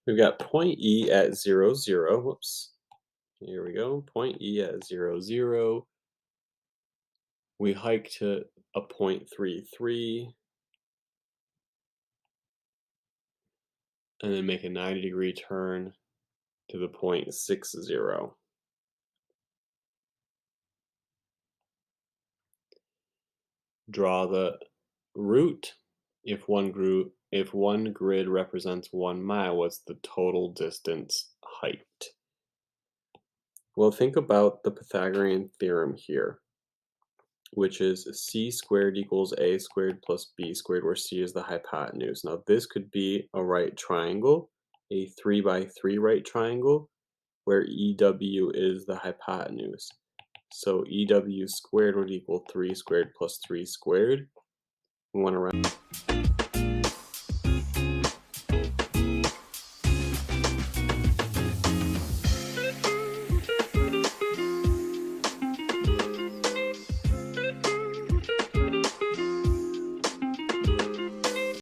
We've got point E at 0, 0. Whoops. Here we go. Point E at 0, 0. We hike to a point 3, 3. And then make a 90-degree turn to the point 6, 0. Draw the route. If one grid represents 1 mile, what's the total distance hiked? Well, think about the Pythagorean theorem here, which is c squared equals a squared plus b squared, where c is the hypotenuse. Now, this could be a right triangle, a 3 by 3 right triangle, where EW is the hypotenuse. So EW squared would equal 3 squared plus 3 squared. We want to